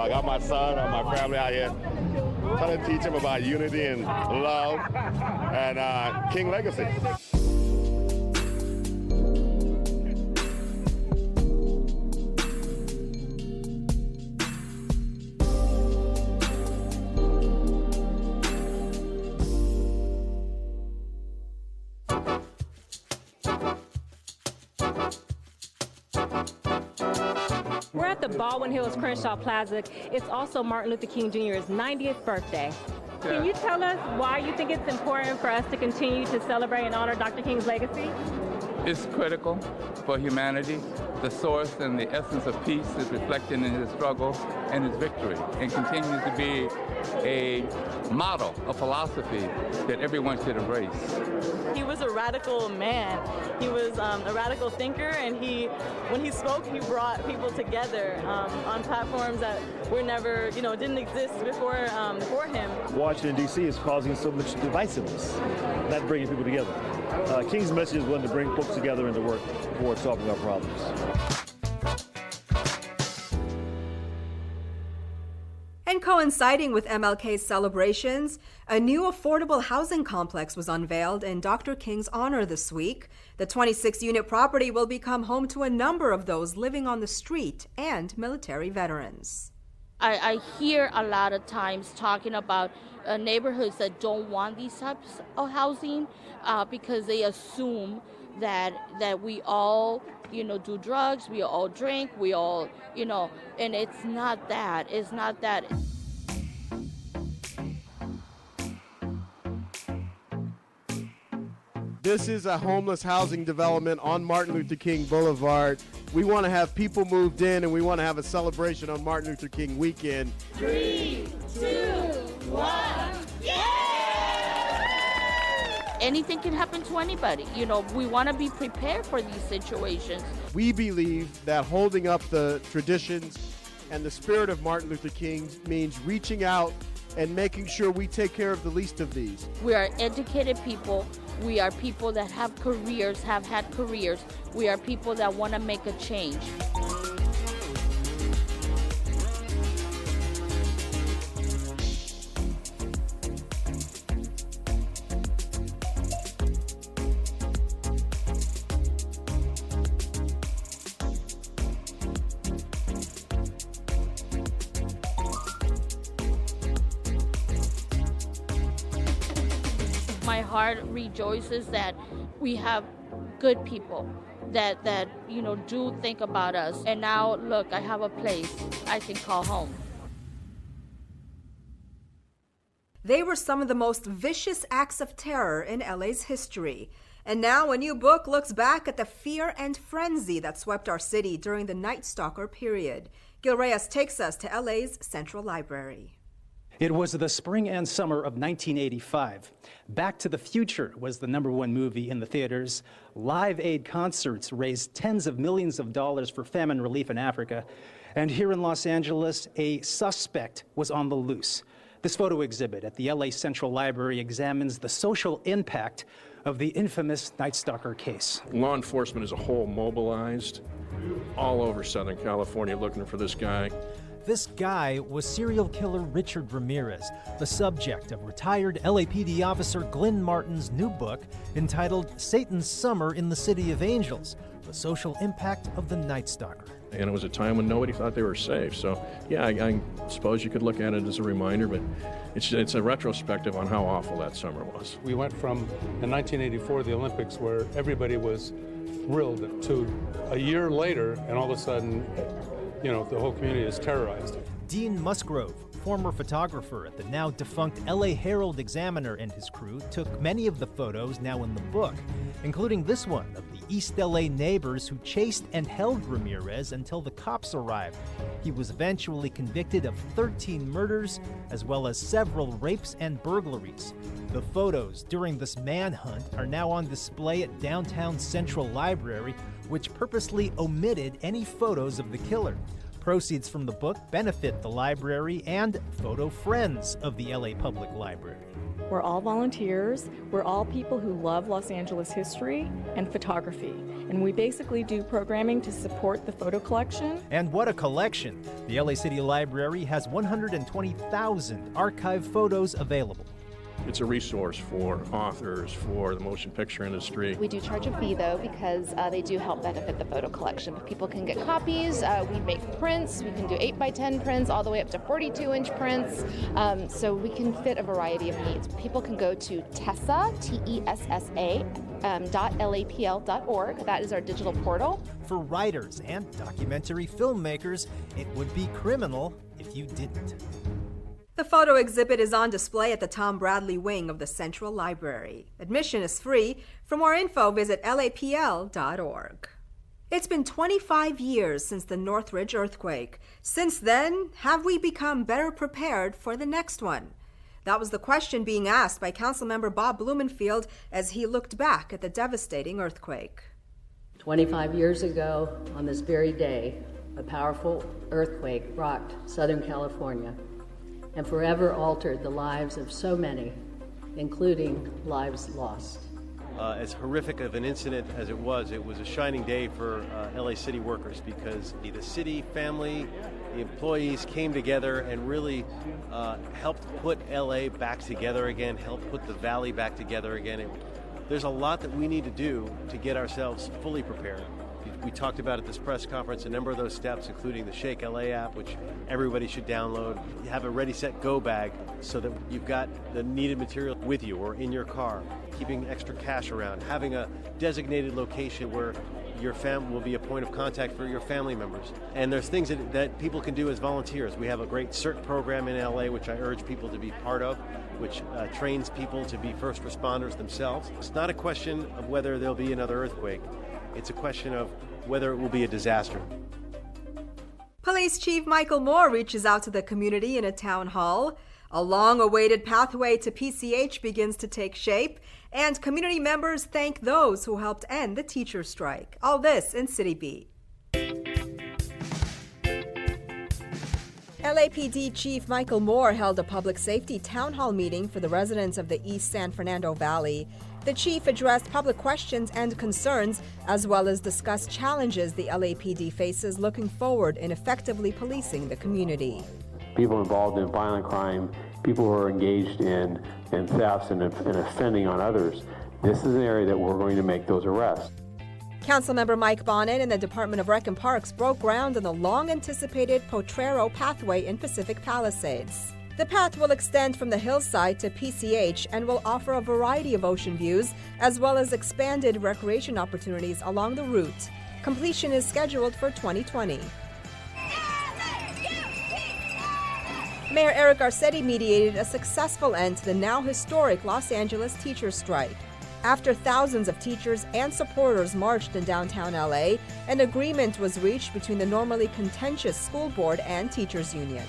I got my son and my family out here trying to teach them about unity and love and King legacy. We're at the Baldwin Hills Crenshaw Plaza. It's also Martin Luther King Jr.'s 90th birthday. Can you tell us why you think it's important for us to continue to celebrate and honor Dr. King's legacy? It's critical for humanity. The source and the essence of peace is reflected in his struggle and his victory, and continues to be a model, a philosophy that everyone should embrace. He was a radical man. He was a radical thinker, and when he spoke, he brought people together on platforms that were never, didn't exist before him. Washington, D.C. is causing so much divisiveness, not bringing people together. King's message was to bring folks together and to work toward solving our problems. And coinciding with MLK's celebrations, a new affordable housing complex was unveiled in Dr. King's honor this week. The 26-unit property will become home to a number of those living on the street and military veterans. I hear a lot of times talking about neighborhoods that don't want these types of housing because they assume that we all, do drugs, we all drink, we all, and it's not that. It's not that. This is a homeless housing development on Martin Luther King Boulevard. We want to have people moved in, and we want to have a celebration on Martin Luther King weekend. 3, 2, 1, yeah! Anything can happen to anybody. We want to be prepared for these situations. We believe that holding up the traditions and the spirit of Martin Luther King means reaching out and making sure we take care of the least of these. We are educated people. We are people that have careers, have had careers. We are people that want to make a change. My heart rejoices that we have good people that do think about us. And now, look, I have a place I can call home. They were some of the most vicious acts of terror in LA's history. And now a new book looks back at the fear and frenzy that swept our city during the Night Stalker period. Gil Reyes takes us to LA's Central Library. It was the spring and summer of 1985. Back to the Future was the #1 movie in the theaters. Live Aid concerts raised tens of millions of dollars for famine relief in Africa. And here in Los Angeles, a suspect was on the loose. This photo exhibit at the LA Central Library examines the social impact of the infamous Night Stalker case. Law enforcement as a whole mobilized all over Southern California looking for this guy. This guy was serial killer Richard Ramirez, the subject of retired LAPD officer Glenn Martin's new book entitled Satan's Summer in the City of Angels, the social impact of the Night Stalker. And it was a time when nobody thought they were safe. So, yeah, I suppose you could look at it as a reminder, but it's a retrospective on how awful that summer was. We went from, in 1984, the Olympics, where everybody was thrilled, to a year later, and all of a sudden, the whole community is terrorized. Dean Musgrove, former photographer at the now defunct LA Herald Examiner, and his crew took many of the photos now in the book, including this one of the East LA neighbors who chased and held Ramirez until the cops arrived. He was eventually convicted of 13 murders, as well as several rapes and burglaries. The photos during this manhunt are now on display at downtown Central Library, which purposely omitted any photos of the killer. Proceeds from the book benefit the library and photo friends of the LA Public Library. We're all volunteers. We're all people who love Los Angeles history and photography. And we basically do programming to support the photo collection. And what a collection! The LA City Library has 120,000 archive photos available. It's a resource for authors, for the motion picture industry. We do charge a fee, though, because they do help benefit the photo collection. People can get copies. We make prints. We can do 8x10 prints all the way up to 42-inch prints. So we can fit a variety of needs. People can go to TESSA, T-E-S-S-A, .lapl.org. That is our digital portal. For writers and documentary filmmakers, it would be criminal if you didn't. The photo exhibit is on display at the Tom Bradley wing of the Central Library. Admission is free. For more info, visit lapl.org. It's been 25 years since the Northridge earthquake. Since then, have we become better prepared for the next one? That was the question being asked by Councilmember Bob Blumenfield as he looked back at the devastating earthquake. 25 years ago, on this very day, a powerful earthquake rocked Southern California and forever altered the lives of so many, including lives lost. As horrific of an incident as it was a shining day for LA City workers because the city, family, the employees came together and really helped put LA back together again, helped put the valley back together again. There's a lot that we need to do to get ourselves fully prepared. We talked about at this press conference a number of those steps, including the Shake LA app, which everybody should download. You have a Ready, Set, Go bag so that you've got the needed material with you or in your car, keeping extra cash around, having a designated location where your family will be a point of contact for your family members. And there's things that people can do as volunteers. We have a great CERT program in LA, which I urge people to be part of, which trains people to be first responders themselves. It's not a question of whether there'll be another earthquake. It's a question of whether it will be a disaster. Police Chief Michael Moore reaches out to the community in a town hall. A long-awaited pathway to PCH begins to take shape, and community members thank those who helped end the teacher strike. All this in City Beat. LAPD Chief Michael Moore held a public safety town hall meeting for the residents of the East San Fernando Valley. The chief addressed public questions and concerns, as well as discussed challenges the LAPD faces looking forward in effectively policing the community. People involved in violent crime, people who are engaged in thefts and offending on others, this is an area that we're going to make those arrests. Councilmember Mike Bonnet and the Department of Rec and Parks broke ground on the long-anticipated Potrero Pathway in Pacific Palisades. The path will extend from the hillside to PCH and will offer a variety of ocean views, as well as expanded recreation opportunities along the route. Completion is scheduled for 2020. Mayor Eric Garcetti mediated a successful end to the now historic Los Angeles teachers' strike. After thousands of teachers and supporters marched in downtown LA, an agreement was reached between the normally contentious school board and teachers' union.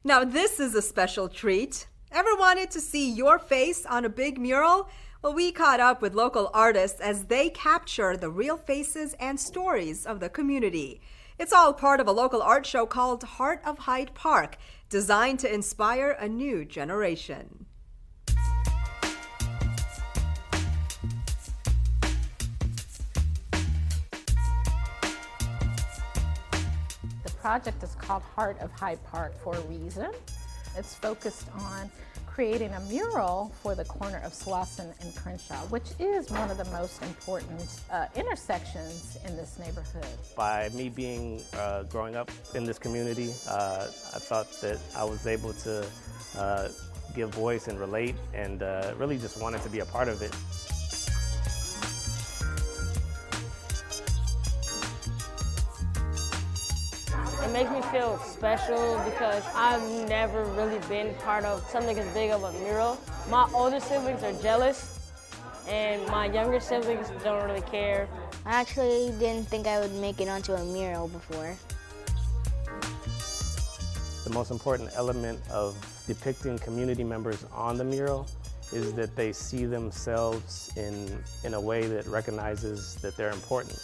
Now this is a special treat. Ever wanted to see your face on a big mural? Well, we caught up with local artists as they capture the real faces and stories of the community. It's all part of a local art show called Heart of Hyde Park, designed to inspire a new generation. The project is called Heart of Hyde Park for a reason. It's focused on creating a mural for the corner of Slauson and Crenshaw, which is one of the most important intersections in this neighborhood. By me being growing up in this community, I thought that I was able to give voice and relate, and really just wanted to be a part of it. It makes me feel special because I've never really been part of something as big of a mural. My older siblings are jealous, and my younger siblings don't really care. I actually didn't think I would make it onto a mural before. The most important element of depicting community members on the mural is that they see themselves in a way that recognizes that they're important.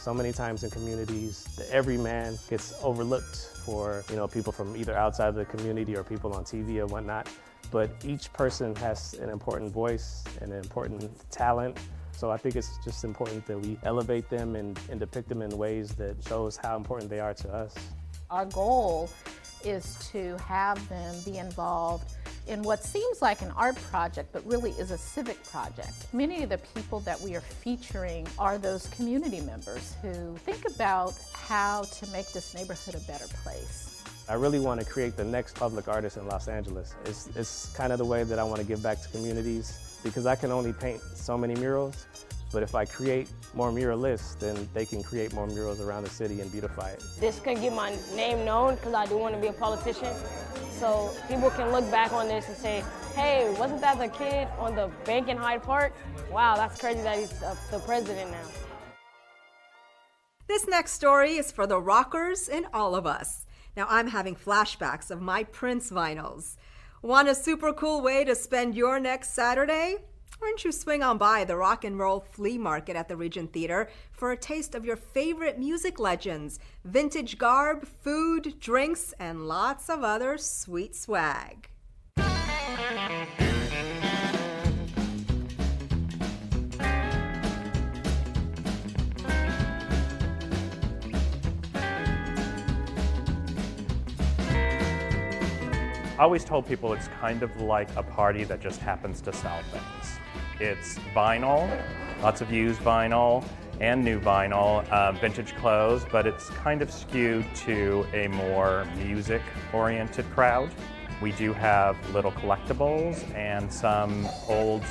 So many times in communities, the everyman gets overlooked for, people from either outside of the community or people on TV or whatnot. But each person has an important voice and an important talent. So I think it's just important that we elevate them and depict them in ways that shows how important they are to us. Our goal is to have them be involved in what seems like an art project, but really is a civic project. Many of the people that we are featuring are those community members who think about how to make this neighborhood a better place. I really want to create the next public artist in Los Angeles. It's kind of the way that I want to give back to communities, because I can only paint so many murals, but if I create more muralists, then they can create more murals around the city and beautify it. This can get my name known because I do want to be a politician. So people can look back on this and say, hey, wasn't that the kid on the bank in Hyde Park? Wow, that's crazy that he's the president now. This next story is for the rockers in all of us. Now, I'm having flashbacks of my Prince vinyls. Want a super cool way to spend your next Saturday? Why don't you swing on by the Rock and Roll Flea Market at the Regent Theater for a taste of your favorite music legends, vintage garb, food, drinks, and lots of other sweet swag. I always told people it's kind of like a party that just happens to sell things. It's vinyl, lots of used vinyl and new vinyl, vintage clothes, but it's kind of skewed to a more music-oriented crowd. We do have little collectibles and some old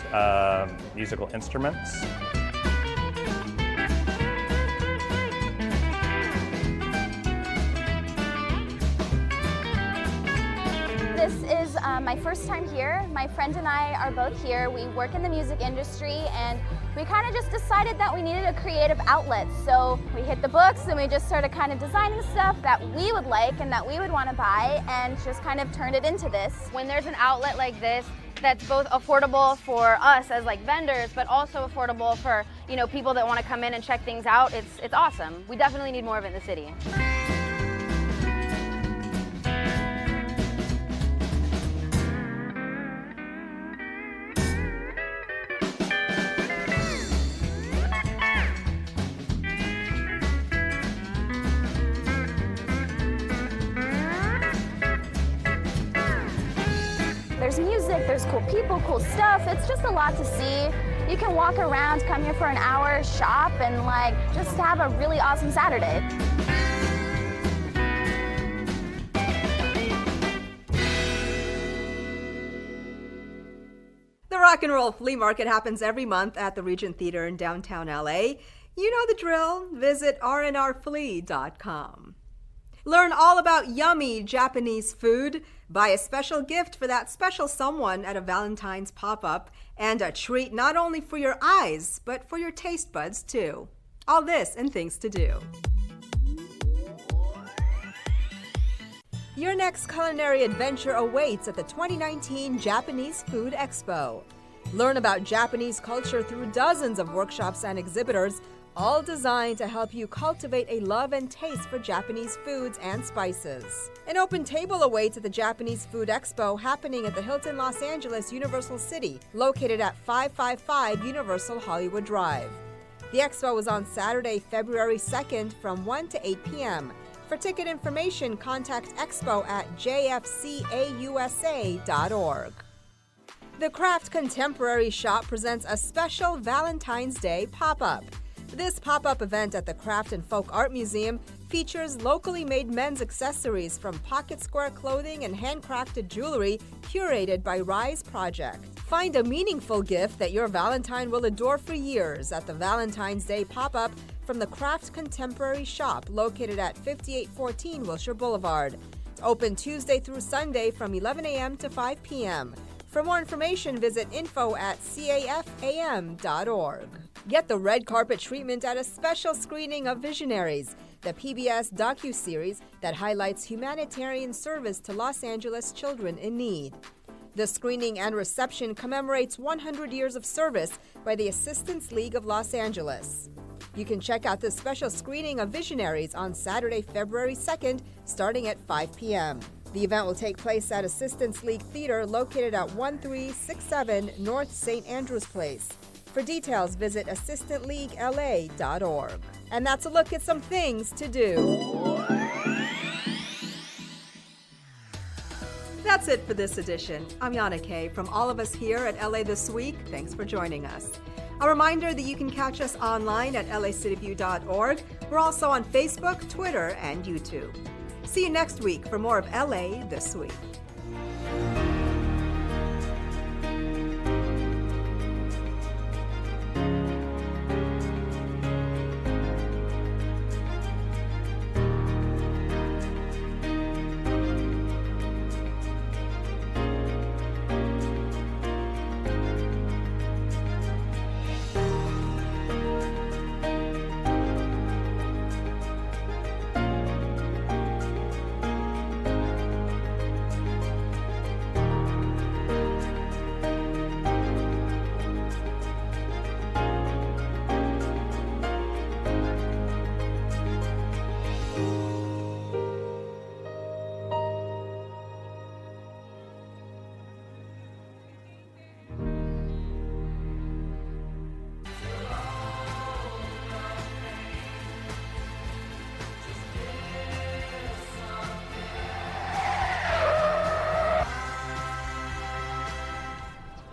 musical instruments. This is my first time here. My friend and I are both here. We work in the music industry, and we kind of just decided that we needed a creative outlet. So we hit the books and we just started kind of designing stuff that we would like and that we would want to buy, and just kind of turned it into this. When there's an outlet like this that's both affordable for us as like vendors, but also affordable for, people that want to come in and check things out, it's awesome. We definitely need more of it in the city. There's music, there's cool people, cool stuff. It's just a lot to see. You can walk around, come here for an hour, shop, and just have a really awesome Saturday. The Rock and Roll Flea Market happens every month at the Regent Theater in downtown LA. You know the drill. Visit rnrflea.com. Learn all about yummy Japanese food, buy a special gift for that special someone at a Valentine's pop-up, and a treat not only for your eyes, but for your taste buds too. All this and things to do. Your next culinary adventure awaits at the 2019 Japanese Food Expo. Learn about Japanese culture through dozens of workshops and exhibitors, all designed to help you cultivate a love and taste for Japanese foods and spices. An open table awaits at the Japanese Food Expo happening at the Hilton Los Angeles Universal City, located at 555 Universal Hollywood Drive. The expo is on Saturday, February 2nd from 1 to 8 p.m. For ticket information, contact expo at jfcausa.org. The Craft Contemporary Shop presents a special Valentine's Day pop-up. This pop-up event at the Craft and Folk Art Museum features locally made men's accessories from pocket square clothing and handcrafted jewelry curated by Rise Project. Find a meaningful gift that your Valentine will adore for years at the Valentine's Day pop-up from the Craft Contemporary Shop located at 5814 Wilshire Boulevard. It's open Tuesday through Sunday from 11 a.m. to 5 p.m. For more information, visit info@cafam.org. Get the red carpet treatment at a special screening of Visionaries, the PBS docuseries that highlights humanitarian service to Los Angeles children in need. The screening and reception commemorates 100 years of service by the Assistance League of Los Angeles. You can check out this special screening of Visionaries on Saturday, February 2nd, starting at 5 p.m. The event will take place at Assistance League Theater located at 1367 North St. Andrews Place. For details, visit assistantleaguela.org. And that's a look at some things to do. That's it for this edition. I'm Yana Kay. From all of us here at LA This Week, thanks for joining us. A reminder that you can catch us online at lacityview.org. We're also on Facebook, Twitter, and YouTube. See you next week for more of LA This Week.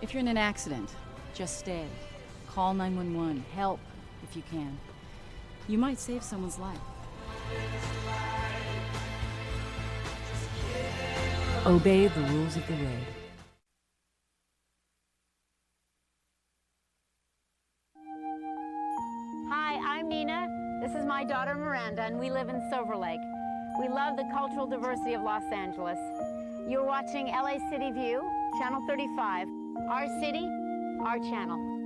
If you're in an accident, just stay. Call 911. Help if you can. You might save someone's life. Obey the rules of the road. Hi, I'm Nina. This is my daughter Miranda, and we live in Silver Lake. We love the cultural diversity of Los Angeles. You're watching LA City View, Channel 35. Our city, our channel.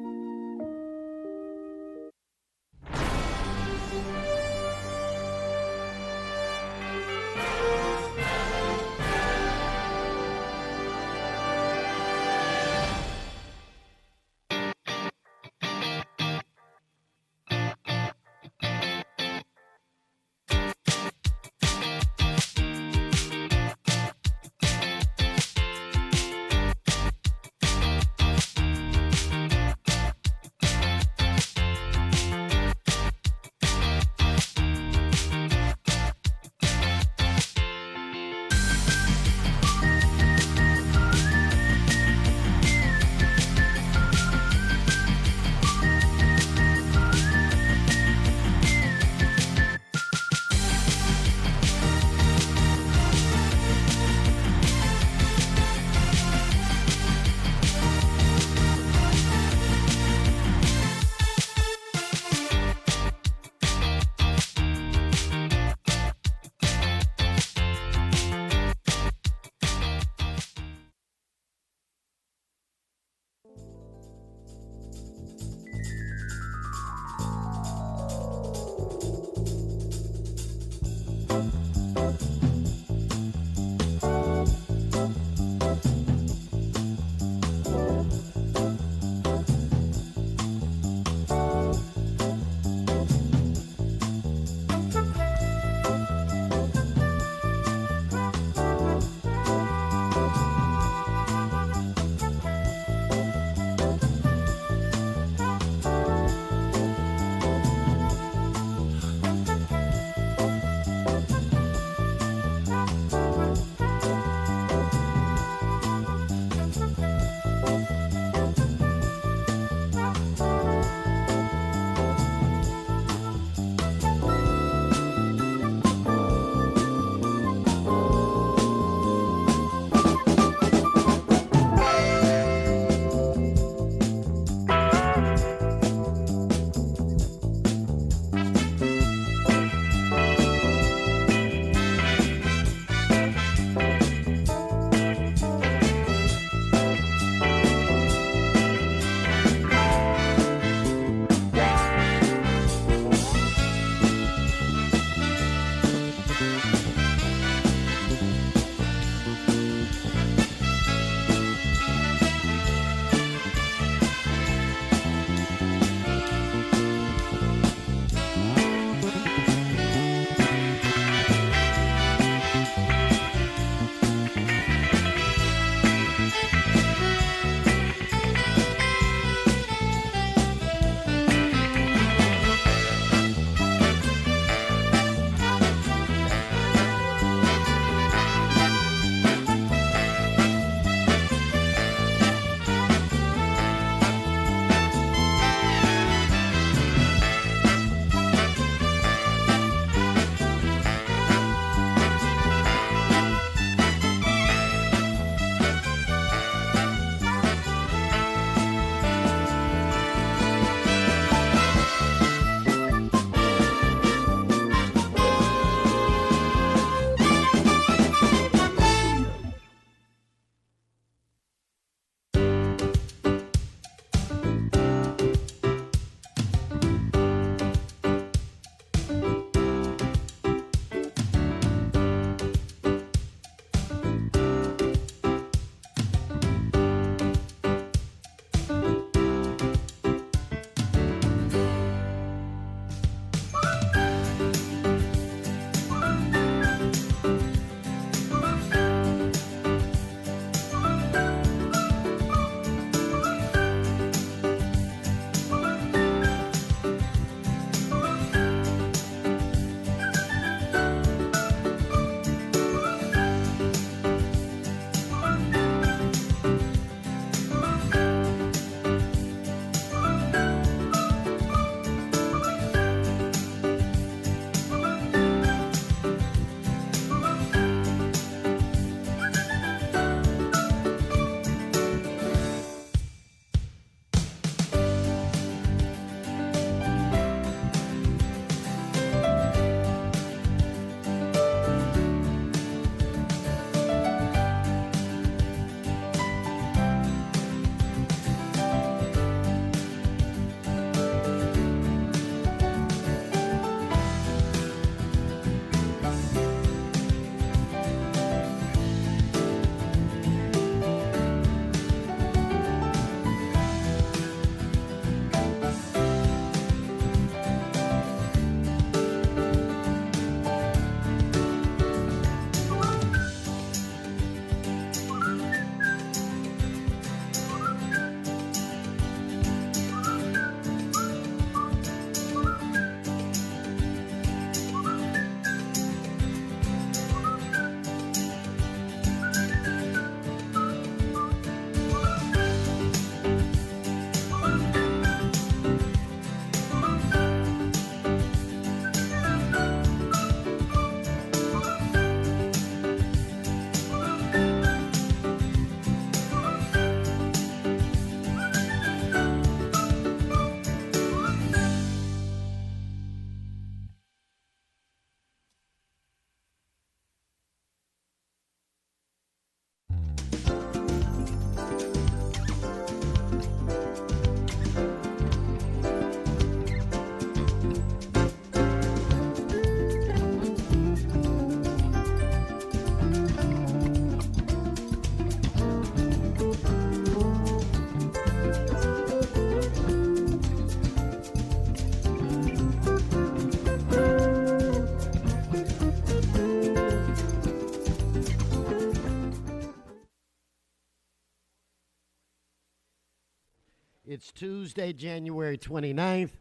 It's Tuesday, January 29th.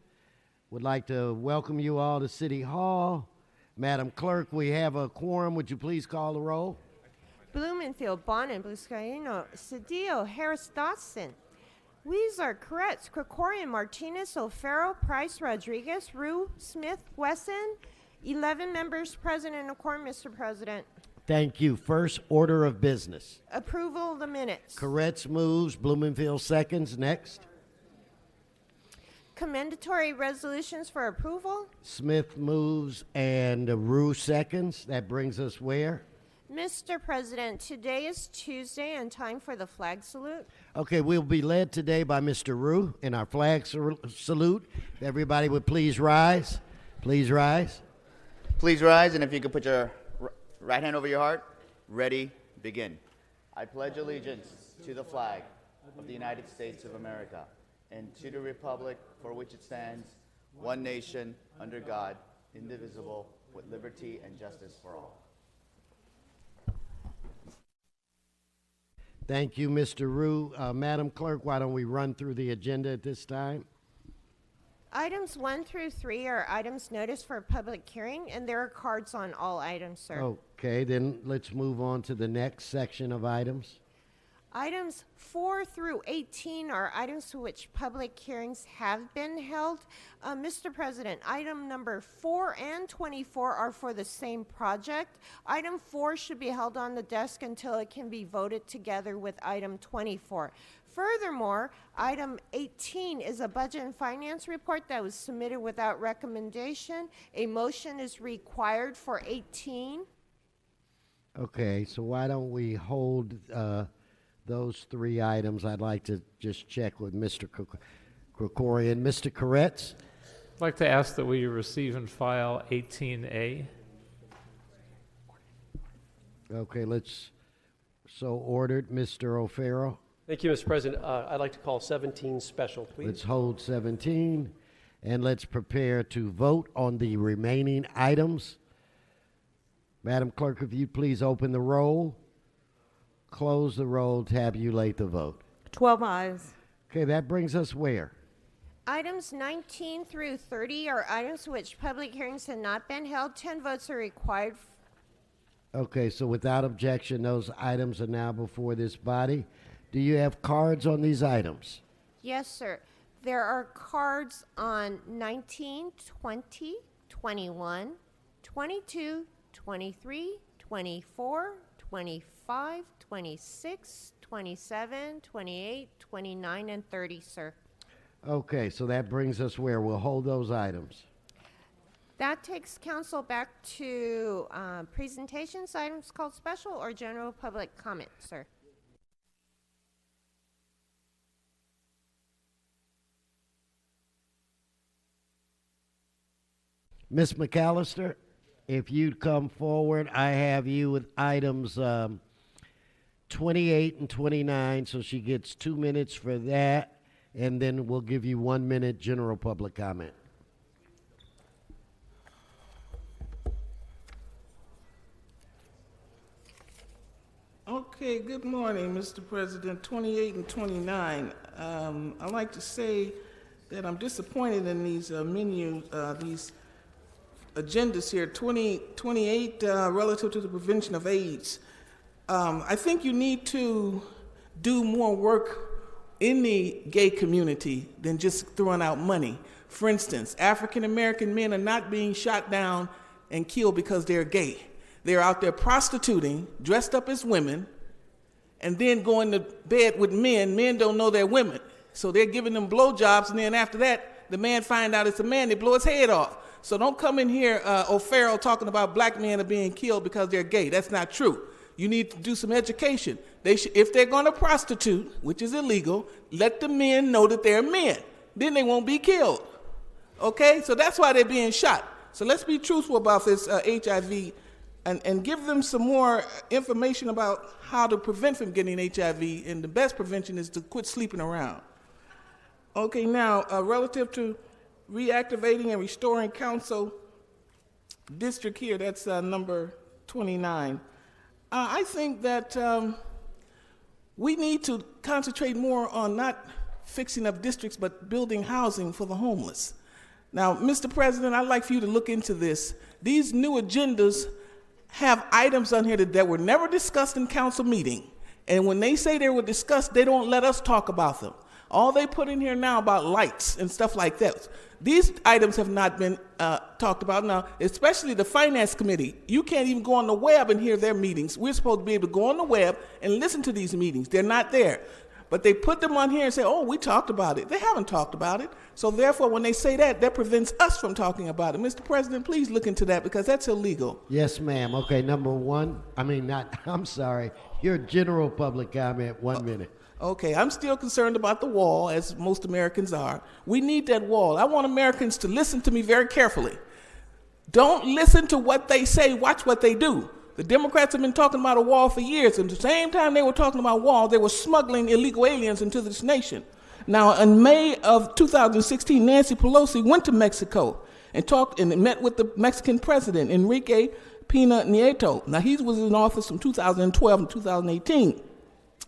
Would like to welcome you all to City Hall. Madam Clerk, we have a quorum. Would you please call the roll? Blumenfield, Bonin, Bluscaino, Cedillo, Harris, Dodson, Weezer, Koretz, Krikorian, Martinez, O'Farrell, Price, Rodriguez, Rue, Smith, Wesson. 11 members present in a quorum, Mr. President. Thank you. First order of business. Approval of the minutes. Koretz moves, Blumenfield seconds. Next. Commendatory resolutions for approval. Smith moves and Rue seconds. That brings us where? Mr. President, today is Tuesday and time for the flag salute. Okay, we'll be led today by Mr. Rue in our flag salute. If everybody would please rise. Please rise. Please rise, and if you could put your right hand over your heart. Ready, begin. I pledge allegiance to the flag of the United States of America and to the republic for which it stands, one nation, under God, indivisible, with liberty and justice for all. Thank you, Mr. Rue. Madam Clerk, why don't we run through the agenda at this time? Items 1 through 3 are items noticed for public hearing, and there are cards on all items, sir. Okay, then let's move on to the next section of items. Items 4 through 18 are items to which public hearings have been held. Mr. President, item number 4 and 24 are for the same project. Item 4 should be held on the desk until it can be voted together with item 24. Furthermore, item 18 is a budget and finance report that was submitted without recommendation. A motion is required for 18. Okay, so why don't we hold those 3 items? I'd like to just check with Mr. Krikorian. Mr. Koretz? I'd like to ask that we receive and file 18A. Okay, so ordered. Mr. O'Farrell? Thank you, Mr. President. I'd like to call 17 special, please. Let's hold 17, and let's prepare to vote on the remaining items. Madam Clerk, if you please open the roll, close the roll, tabulate the vote. 12 ayes. Okay, that brings us where? Items 19 through 30 are items which public hearings have not been held. 10 votes are required. Okay, so without objection, those items are now before this body. Do you have cards on these items? Yes, sir. There are cards on 19, 20, 21, 22, 23, 24, 25, 26, 27, 28, 29, and 30, sir. Okay, so that brings us where? We'll hold those items. That takes council back to presentations, items called special, or general public comment, sir. Ms. McAllister, if you'd come forward, I have you with items 28 and 29, so she gets 2 minutes for that, and then we'll give you 1 minute general public comment. Okay, good morning, Mr. President. 28 and 29. I'd like to say that I'm disappointed in these these agendas here. 28 relative to the prevention of AIDS. I think you need to do more work in the gay community than just throwing out money. For instance, African American men are not being shot down and killed because they're gay. They're out there prostituting, dressed up as women, and then going to bed with men. Men don't know they're women. So they're giving them blowjobs, and then after that, the man find out it's a man, they blow his head off. So don't come in here, O'Farrell, talking about black men are being killed because they're gay. That's not true. You need to do some education. If they're going to prostitute, which is illegal, let the men know that they're men. Then they won't be killed. Okay? So that's why they're being shot. So let's be truthful about this HIV and give them some more information about how to prevent from getting HIV. And the best prevention is to quit sleeping around. Okay, now, relative to reactivating and restoring council district here, that's number 29. I think that we need to concentrate more on not fixing of districts, but building housing for the homeless. Now, Mr. President, I'd like for you to look into this. These new agendas have items on here that were never discussed in council meeting. And when they say they were discussed, they don't let us talk about them. All they put in here now about lights and stuff like that. These items have not been talked about now, especially the Finance Committee. You can't even go on the web and hear their meetings. We're supposed to be able to go on the web and listen to these meetings. They're not there. But they put them on here and say, oh, we talked about it. They haven't talked about it. So therefore, when they say that, that prevents us from talking about it. Mr. President, please look into that because that's illegal. Yes, ma'am. Okay, I'm sorry. Your general public comment, 1 minute. Okay, I'm still concerned about the wall, as most Americans are. We need that wall. I want Americans to listen to me very carefully. Don't listen to what they say, watch what they do. The Democrats have been talking about a wall for years, and at the same time they were talking about wall, they were smuggling illegal aliens into this nation. Now, in May of 2016, Nancy Pelosi went to Mexico and talked and met with the Mexican president, Enrique Pena Nieto. Now, he was in office from 2012 and 2018.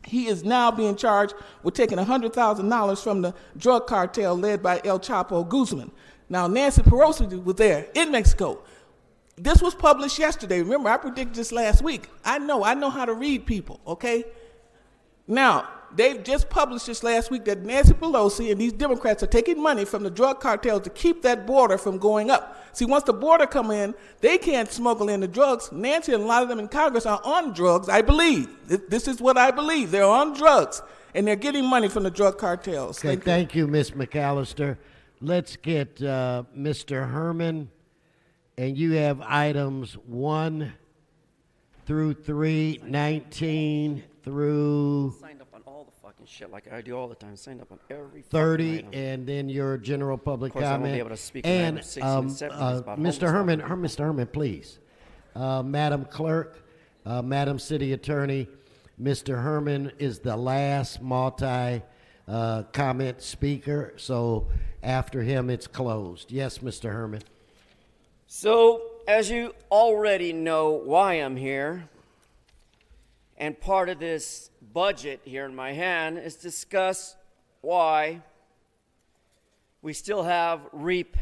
He is now being charged with taking $100,000 from the drug cartel led by El Chapo Guzman. Now, Nancy Pelosi was there in Mexico. This was published yesterday. Remember, I predicted this last week. I know how to read people, okay? Now, they've just published this last week that Nancy Pelosi and these Democrats are taking money from the drug cartels to keep that border from going up. See, once the border come in, they can't smuggle in the drugs. Nancy and a lot of them in Congress are on drugs, I believe. This is what I believe. They're on drugs, and they're getting money from the drug cartels. Okay, thank you, Ms. McAllister. Let's get Mr. Herman, and you have items 1 through 3, 19 through... Signed up on all the fucking shit like I do all the time. Signed up on every 30, item. and then your general public Of course, comment. I won't be able to speak and on 60 and 70 about Mr. Herman, please. Madam Clerk, Madam City Attorney, Mr. Herman is the last multi-comment speaker, so after him it's closed. Yes, Mr. Herman. So, as you already know why I'm here, and part of this budget here in my hand is discuss why we still have REAP.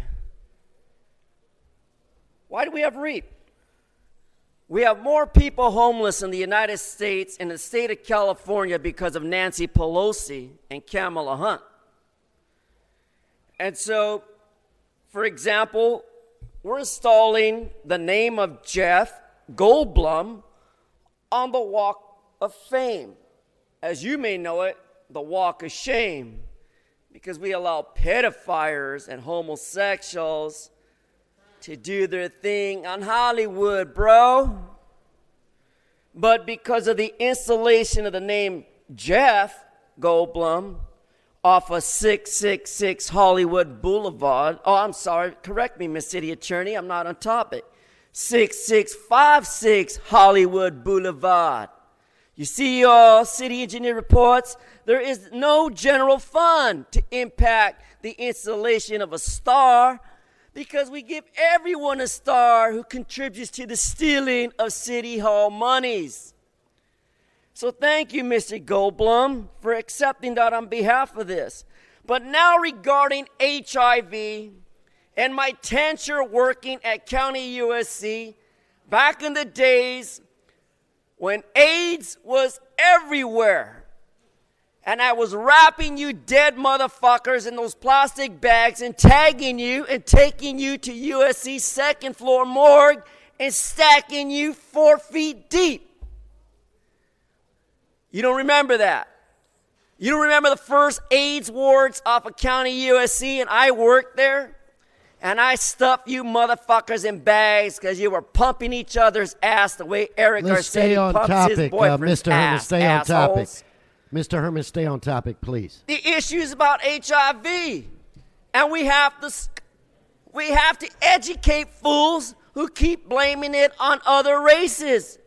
Why do we have REAP? We have more people homeless in the United States and the state of California because of Nancy Pelosi and Kamala Hunt. And so, for example, we're installing the name of Jeff Goldblum on the Walk of Fame. As you may know it, the Walk of Shame, because we allow pedophiles and homosexuals to do their thing on Hollywood, bro. But because of the installation of the name Jeff Goldblum off of 666 Hollywood Boulevard, oh, I'm sorry, correct me, Miss City Attorney, I'm not on topic. 6656 Hollywood Boulevard. You see, your city engineer reports, there is no general fund to impact the installation of a star because we give everyone a star who contributes to the stealing of city hall monies. So thank you, Mr. Goldblum, for accepting that on behalf of this. But now regarding HIV and my tenure working at County USC, back in the days when AIDS was everywhere, and I was wrapping you dead motherfuckers in those plastic bags and tagging you and taking you to USC's second floor morgue and stacking you 4 feet deep. You don't remember that? You don't remember the first AIDS wards off of County USC and I worked there? And I stuffed you motherfuckers in bags because you were pumping each other's ass the way Eric Garcetti pumps his boyfriend's Mr. Herman, ass, stay on topic. assholes. Mr. Herman, stay on topic, please. The issues about HIV, and we have to educate fools who keep blaming it on other races.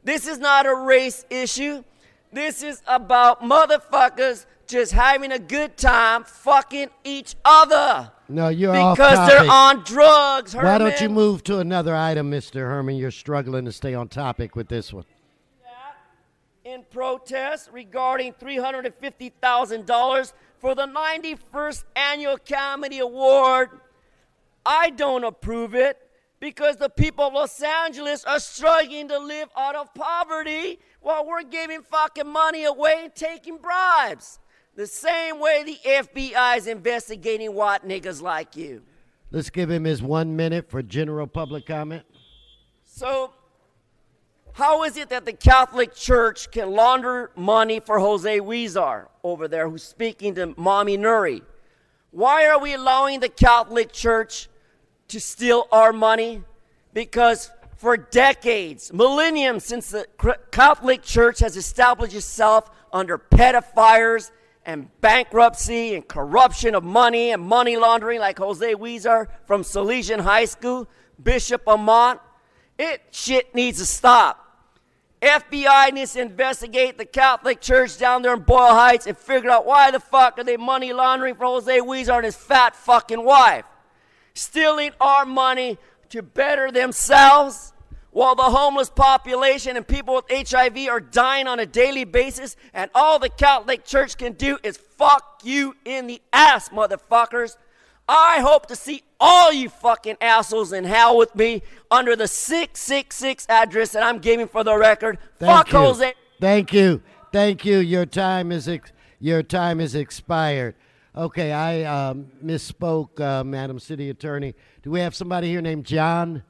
This is not a race issue. This is about motherfuckers just having a good time fucking each other. No, you're off because topic. they're on drugs, Herman. Why don't you move to another item, Mr. Herman? You're struggling to stay on topic with this one. In protest regarding $350,000 for the 91st Annual Comedy Award. I don't approve it because the people of Los Angeles are struggling to live out of poverty while we're giving fucking money away and taking bribes. The same way the FBI is investigating white niggas like you. Let's give him his 1 minute for general public comment. So, how is it that the Catholic Church can launder money for Jose Huizar over there who's speaking to Mommy Nuri? Why are we allowing the Catholic Church to steal our money? Because for decades, millenniums since the Catholic Church has established itself under pedophiles and bankruptcy and corruption of money and money laundering like Jose Huizar from Salesian High School, Bishop Amont, shit needs to stop. FBI needs to investigate the Catholic Church down there in Boyle Heights and figure out why the fuck are they money laundering for Jose Huizar and his fat fucking wife. Stealing our money to better themselves while the homeless population and people with HIV are dying on a daily basis, and all the Catholic Church can do is fuck you in the ass, motherfuckers. I hope to see all you fucking assholes in hell with me under the 666 address that I'm giving for the record. Fuck Jose. Thank you. Thank you. Your time is expired. Okay, I misspoke, Madam City Attorney. Do we have somebody here named John?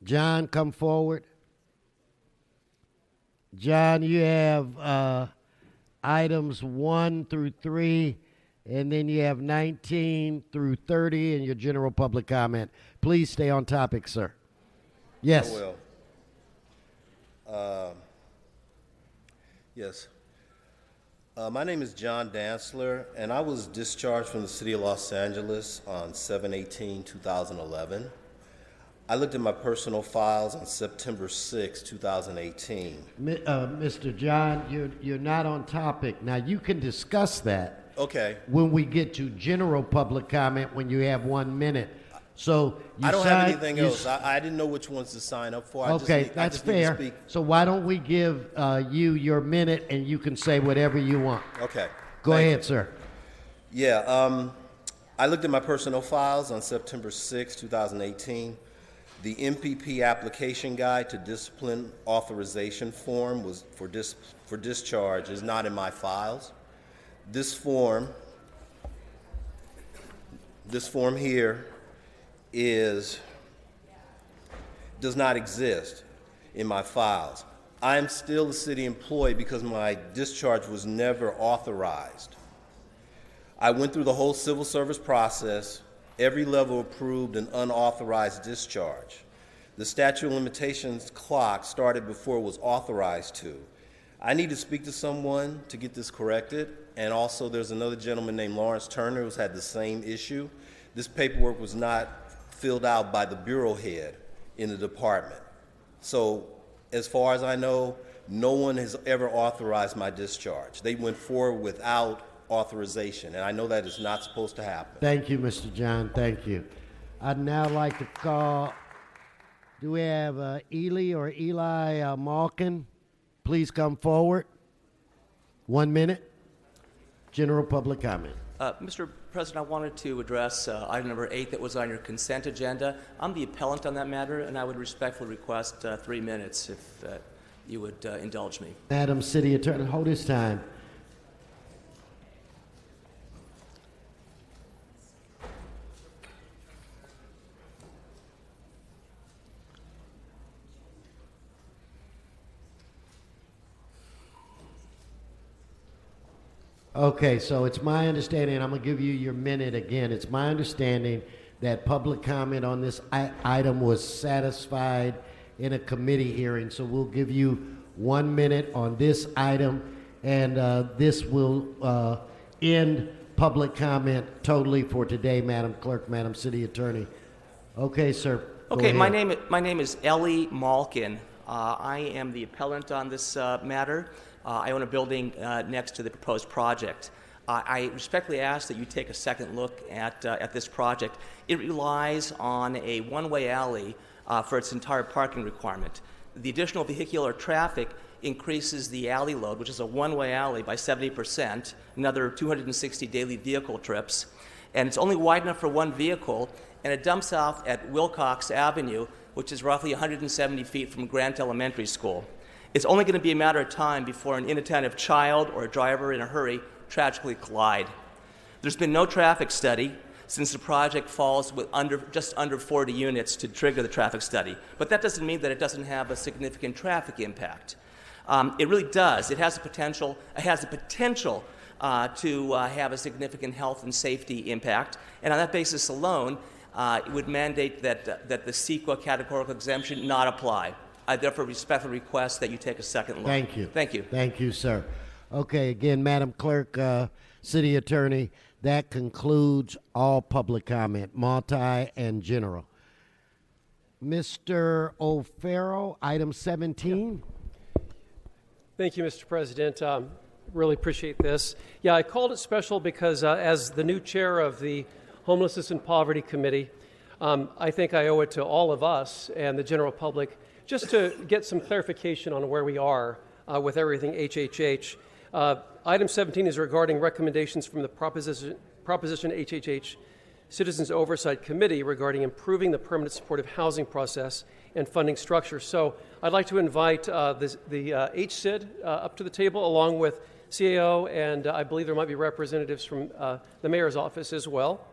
John, come forward. John, you have items 1 through 3, and then you have 19 through 30 in your general public comment. Please stay on topic, sir. Yes. I will. Yes. My name is John Dantzler, and I was discharged from the city of Los Angeles on 7/18/2011. I looked at my personal files on September 6, 2018. Mr. John, you're not on topic. Now, you can discuss that. Okay. When we get to general public comment when you have 1 minute. So you I don't have anything else. I didn't know which ones to sign up for. That's fair. So why don't we give you your minute and you can say whatever you want. Okay. Go ahead, sir. Yeah. I looked at my personal files on September 6, 2018. The MPP application guide to discipline authorization form was for discharge is not in my files. This form here does not exist in my files. I am still a city employee because my discharge was never authorized. I went through the whole civil service process. Every level approved an unauthorized discharge. The statute of limitations clock started before it was authorized to. I need to speak to someone to get this corrected, and also there's another gentleman named Lawrence Turner who's had the same issue. This paperwork was not filled out by the bureau head in the department. So as far as I know, no one has ever authorized my discharge. They went forward without authorization, and I know that is not supposed to happen. Thank you, Mr. John. Thank you. I'd now like to call, do we have Eli Malkin? Please come forward. 1 minute. General public comment. Mr. President, I wanted to address item number 8 that was on your consent agenda. I'm the appellant on that matter, and I would respectfully request 3 minutes if you would indulge me. Madam City Attorney, hold his time. Okay, so it's my understanding, and I'm going to give you your minute again. It's my understanding that public comment on this item was satisfied in a committee hearing. So we'll give you 1 minute on this item, and this will end public comment totally for today, Madam Clerk, Madam City Attorney. Okay, sir. Okay, my name is Eli Malkin. I am the appellant on this matter. I own a building next to the proposed project. I respectfully ask that you take a second look at this project. It relies on a one-way alley for its entire parking requirement. The additional vehicular traffic increases the alley load, which is a one-way alley, by 70%, another 260 daily vehicle trips. And it's only wide enough for one vehicle, and it dumps off at Wilcox Avenue, which is roughly 170 feet from Grant Elementary School. It's only going to be a matter of time before an inattentive child or a driver in a hurry tragically collide. There's been no traffic study since the project falls with just under 40 units to trigger the traffic study. But that doesn't mean that it doesn't have a significant traffic impact. It really does. It has the potential to have a significant health and safety impact. And on that basis alone, it would mandate that the CEQA categorical exemption not apply. I therefore respectfully request that you take a second look. Thank you. Thank you. Thank you, sir. Okay, again, Madam Clerk, City Attorney, that concludes all public comment, multi and general. Mr. O'Farrell, item 17. Thank you, Mr. President. Really appreciate this. Yeah, I called it special because as the new chair of the Homelessness and Poverty Committee, I think I owe it to all of us and the general public just to get some clarification on where we are with everything HHH. Item 17 is regarding recommendations from the Proposition HHH Citizens Oversight Committee regarding improving the permanent supportive housing process and funding structure. So I'd like to invite the HCID up to the table along with CAO, and I believe there might be representatives from the mayor's office as well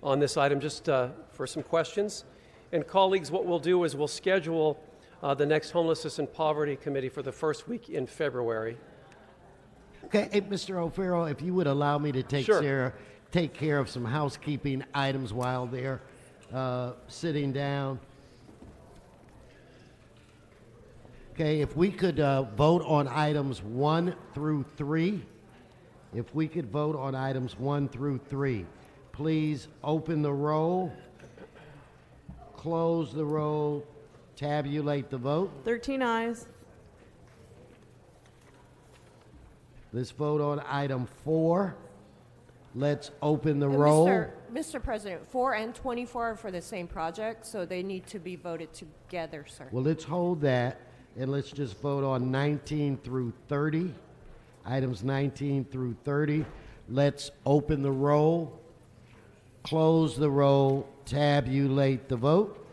on this item, just for some questions. And colleagues, what we'll do is we'll schedule the next Homelessness and Poverty Committee for the first week in February. Okay, hey, Mr. O'Farrell, if you would allow me to take care of some housekeeping items while they're sitting down. Okay, if we could vote on items 1 through 3. If we could vote on items 1 through 3. Please open the roll, close the roll, tabulate the vote. 13 ayes. Let's vote on item 4. Let's open the roll. Mr. President, 4 and 24 are for the same project, so they need to be voted together, sir. Well, let's hold that, and let's just vote on 19 through 30. Items 19 through 30. Let's open the roll, close the roll, tabulate the vote.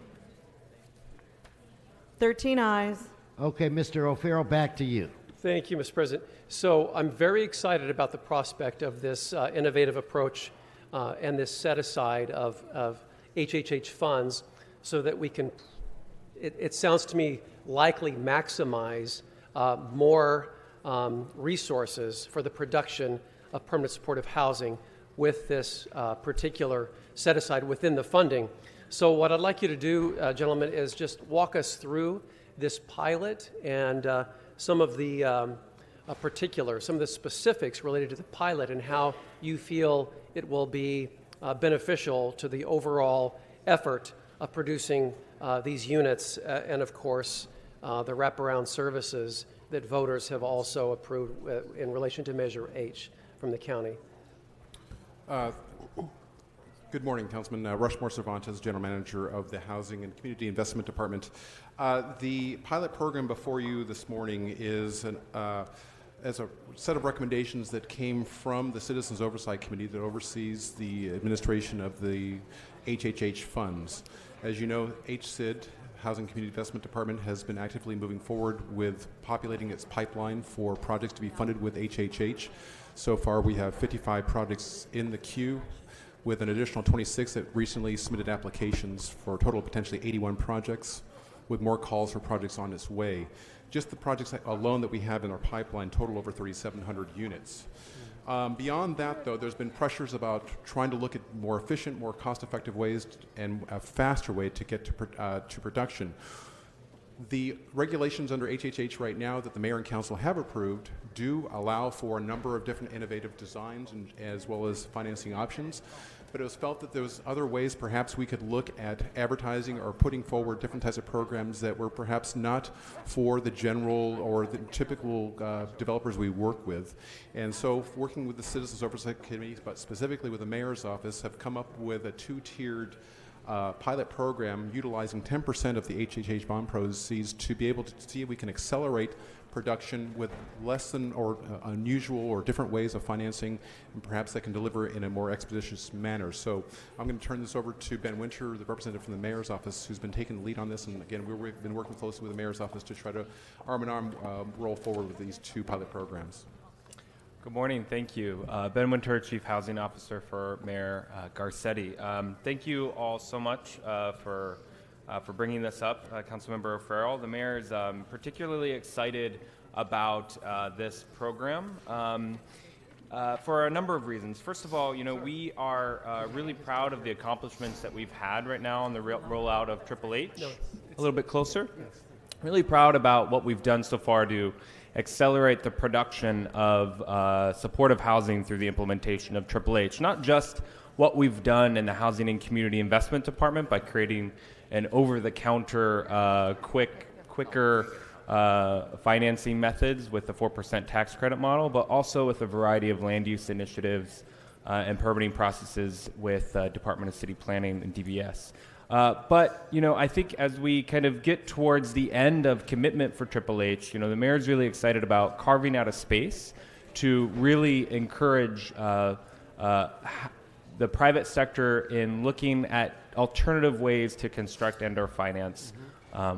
13 ayes. Okay, Mr. O'Farrell, back to you. Thank you, Mr. President. So I'm very excited about the prospect of this innovative approach and this set-aside of HHH funds so that we can, it sounds to me, likely maximize more resources for the production of permanent supportive housing with this particular set-aside within the funding. So what I'd like you to do, gentlemen, is just walk us through this pilot and some of the some of the specifics related to the pilot and how you feel it will be beneficial to the overall effort of producing these units and, of course, the wraparound services that voters have also approved in relation to Measure H from the county. Good morning, Councilman. Rushmore Cervantes, General Manager of the Housing and Community Investment Department. The pilot program before you this morning is as a set of recommendations that came from the Citizens Oversight Committee that oversees the administration of the HHH funds. As you know, HCID, Housing Community Investment Department, has been actively moving forward with populating its pipeline for projects to be funded with HHH. So far, we have 55 projects in the queue, with an additional 26 that recently submitted applications for a total of potentially 81 projects, with more calls for projects on its way. Just the projects alone that we have in our pipeline total over 3,700 units. Beyond that, though, there's been pressures about trying to look at more efficient, more cost-effective ways and a faster way to get to production. The regulations under HHH right now that the Mayor and Council have approved do allow for a number of different innovative designs and, as well as financing options, but it was felt that there was other ways perhaps we could look at advertising or putting forward different types of programs that were perhaps not for the general or the typical developers we work with. And so working with the Citizens Oversight Committee, but specifically with the Mayor's office, have come up with a two-tiered pilot program utilizing 10% of the HHH bond proceeds to be able to see if we can accelerate production with less than or unusual or different ways of financing, and perhaps that can deliver in a more expeditious manner. So I'm going to turn this over to Ben Winter, the representative from the Mayor's Office, who's been taking the lead on this. And again, we've been working closely with the Mayor's Office to try to arm in arm roll forward with these two pilot programs. Good morning. Thank you. Ben Winter, Chief Housing Officer for Mayor Garcetti. Thank you all so much for bringing this up, Councilmember O'Farrell. The mayor is particularly excited about this program for a number of reasons. First of all, we are really proud of the accomplishments that we've had right now on the rollout of Triple H. A little bit closer. Really proud about what we've done so far to accelerate the production of supportive housing through the implementation of Triple H. Not just what we've done in the Housing and Community Investment Department by creating an over-the-counter, quicker financing methods with the 4% tax credit model, but also with a variety of land use initiatives and permitting processes with Department of City Planning and DVS. But I think as we kind of get towards the end of commitment for Triple H, the mayor's really excited about carving out a space to really encourage the private sector in looking at alternative ways to construct and/or finance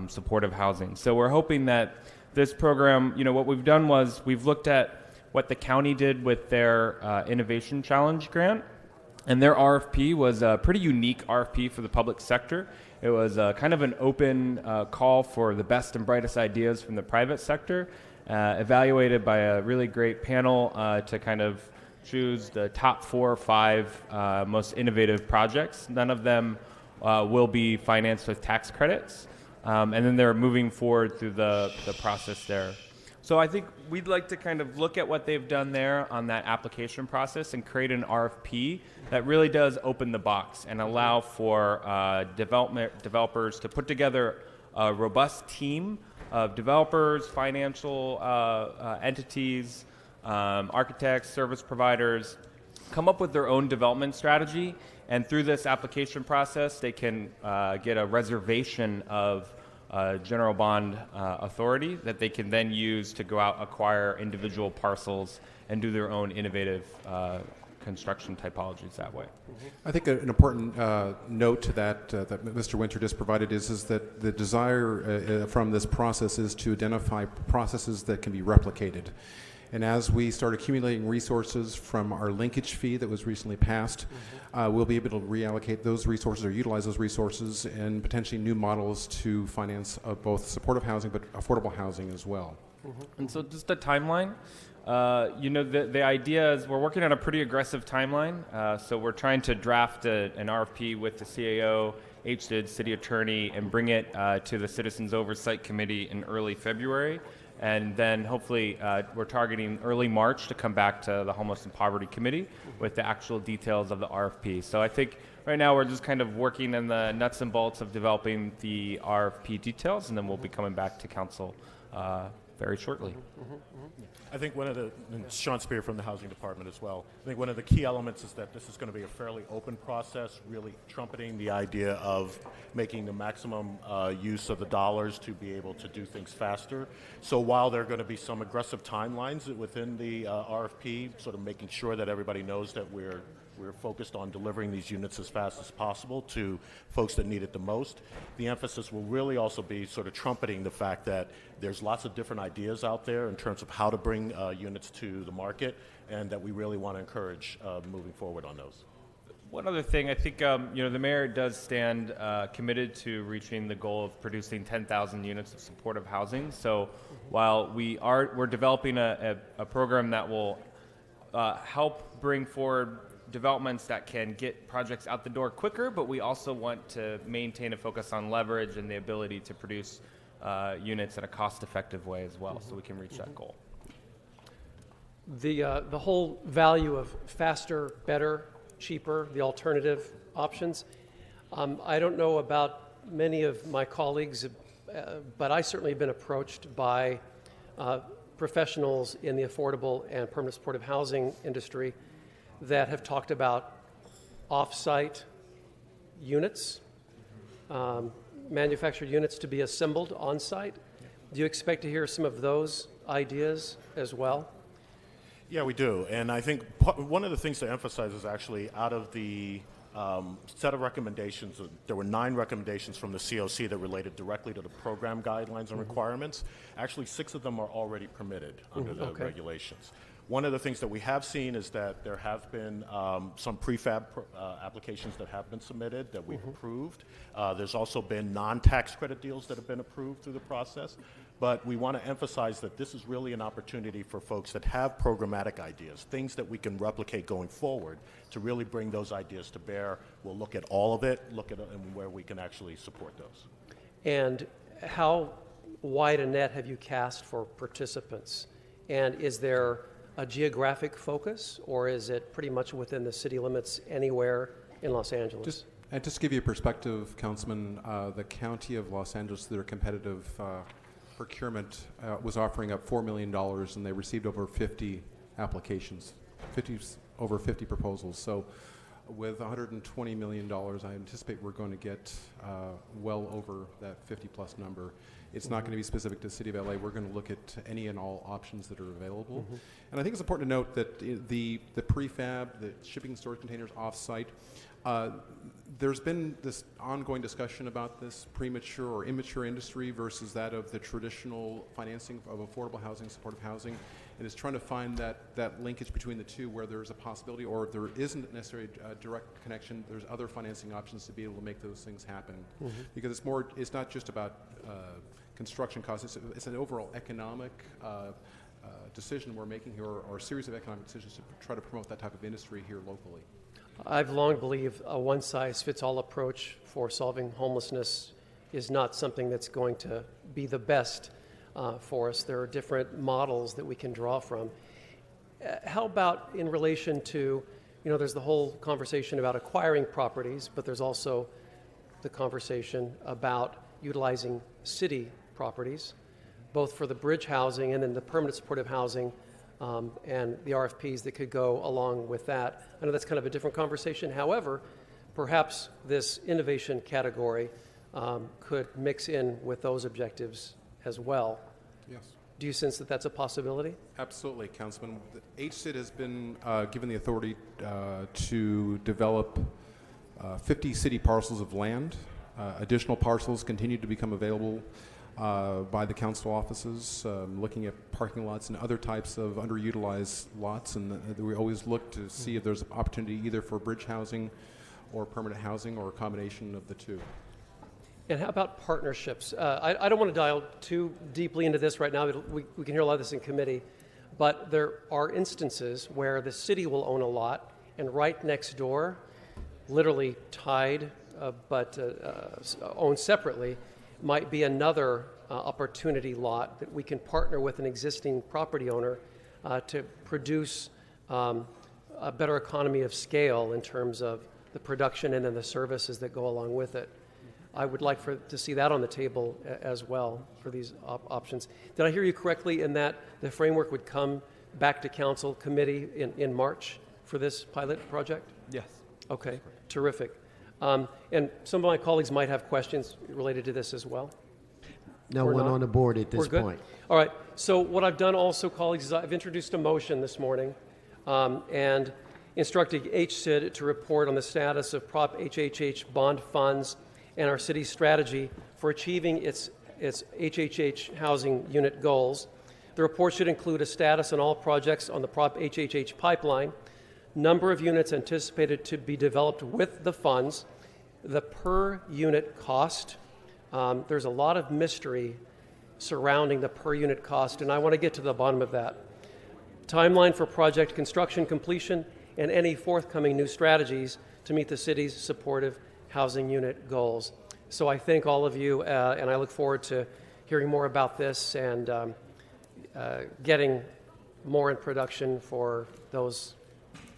supportive housing. So we're hoping that this program, what we've done was we've looked at what the county did with their Innovation Challenge grant, and their RFP was a pretty unique RFP for the public sector. It was kind of an open call for the best and brightest ideas from the private sector, evaluated by a really great panel to kind of choose the top 4 or 5 most innovative projects. None of them will be financed with tax credits, and then they're moving forward through the process there. So I think we'd like to kind of look at what they've done there on that application process and create an RFP that really does open the box and allow for developers to put together a robust team of developers, financial entities, architects, service providers, come up with their own development strategy, and through this application process, they can get a reservation of general bond authority that they can then use to go out, acquire individual parcels, and do their own innovative construction typologies that way. I think an important note to that that Mr. Winter just provided is that the desire from this process is to identify processes that can be replicated. And as we start accumulating resources from our linkage fee that was recently passed, we'll be able to reallocate those resources or utilize those resources and potentially new models to finance both supportive housing but affordable housing as well. And so just a timeline. The idea is we're working on a pretty aggressive timeline. So we're trying to draft an RFP with the CAO, HDID, City Attorney, and bring it to the Citizens Oversight Committee in early February. And then hopefully we're targeting early March to come back to the Homeless and Poverty Committee with the actual details of the RFP. So I think right now we're just kind of working in the nuts and bolts of developing the RFP details, and then we'll be coming back to council very shortly. I think and Sean Spear from the Housing Department as well, I think one of the key elements is that this is going to be a fairly open process, really trumpeting the idea of making the maximum use of the dollars to be able to do things faster. So while there are going to be some aggressive timelines within the RFP, sort of making sure that everybody knows that we're focused on delivering these units as fast as possible to folks that need it the most. The emphasis will really also be sort of trumpeting the fact that there's lots of different ideas out there in terms of how to bring units to the market, and that we really want to encourage moving forward on those. One other thing, I think the mayor does stand committed to reaching the goal of producing 10,000 units of supportive housing. So while we're developing a program that will help bring forward developments that can get projects out the door quicker, but we also want to maintain a focus on leverage and the ability to produce units in a cost-effective way as well, so we can reach that goal. The whole value of faster, better, cheaper, the alternative options. I don't know about many of my colleagues, but I certainly have been approached by professionals in the affordable and permanent supportive housing industry that have talked about off-site units manufactured units to be assembled on site. Do you expect to hear some of those ideas as well? Yeah, we do. And I think one of the things to emphasize is actually out of the set of recommendations, there were 9 recommendations from the COC that related directly to the program guidelines and requirements. Actually, 6 of them are already permitted under the regulations. One of the things that we have seen is that there have been some prefab applications that have been submitted that we've approved. There's also been non-tax credit deals that have been approved through the process. But we want to emphasize that this is really an opportunity for folks that have programmatic ideas, things that we can replicate going forward to really bring those ideas to bear. We'll look at all of it, look at and where we can actually support those. And how wide a net have you cast for participants? And is there a geographic focus, or is it pretty much within the city limits anywhere in Los Angeles? Just to give you a perspective, Councilman, the County of Los Angeles, their competitive procurement was offering up $4 million, and they received over 50 applications, over 50 proposals. So with $120 million, I anticipate we're going to get well over that 50-plus number. It's not going to be specific to the City of LA. We're going to look at any and all options that are available. And I think it's important to note that the prefab, the shipping storage containers off-site, there's been this ongoing discussion about this premature or immature industry versus that of the traditional financing of affordable housing, supportive housing, and it's trying to find that linkage between the two where there's a possibility, or if there isn't necessarily a direct connection, there's other financing options to be able to make those things happen. Because it's not just about construction costs, it's an overall economic decision we're making here, or a series of economic decisions to try to promote that type of industry here locally. I've long believed a one-size-fits-all approach for solving homelessness is not something that's going to be the best for us. There are different models that we can draw from. How about in relation to, there's the whole conversation about acquiring properties, but there's also the conversation about utilizing city properties, both for the bridge housing and then the permanent supportive housing and the RFPs that could go along with that. I know that's kind of a different conversation. However, perhaps this innovation category could mix in with those objectives as well. Yes. Do you sense that that's a possibility? Absolutely, Councilman. The HCID has been given the authority to develop 50 city parcels of land. Additional parcels continue to become available by the council offices, looking at parking lots and other types of underutilized lots, and we always look to see if there's an opportunity either for bridge housing or permanent housing or a combination of the two. And how about partnerships? I don't want to dial too deeply into this right now. We can hear a lot of this in committee, but there are instances where the city will own a lot, and right next door, literally tied but owned separately, might be another opportunity lot that we can partner with an existing property owner to produce a better economy of scale in terms of the production and then the services that go along with it. I would like to see that on the table as well for these options. Did I hear you correctly in that the framework would come back to council committee in March for this pilot project? Yes. Okay, terrific. And some of my colleagues might have questions related to this as well. No one on the board at this point. All right. So what I've done also, colleagues, is I've introduced a motion this morning and instructed HCID to report on the status of Prop HHH bond funds and our city's strategy for achieving its HHH housing unit goals. The report should include a status on all projects on the Prop HHH pipeline, number of units anticipated to be developed with the funds, the per unit cost. There's a lot of mystery surrounding the per unit cost, and I want to get to the bottom of that. Timeline for project construction completion and any forthcoming new strategies to meet the city's supportive housing unit goals. So I thank all of you, and I look forward to hearing more about this and getting more in production for those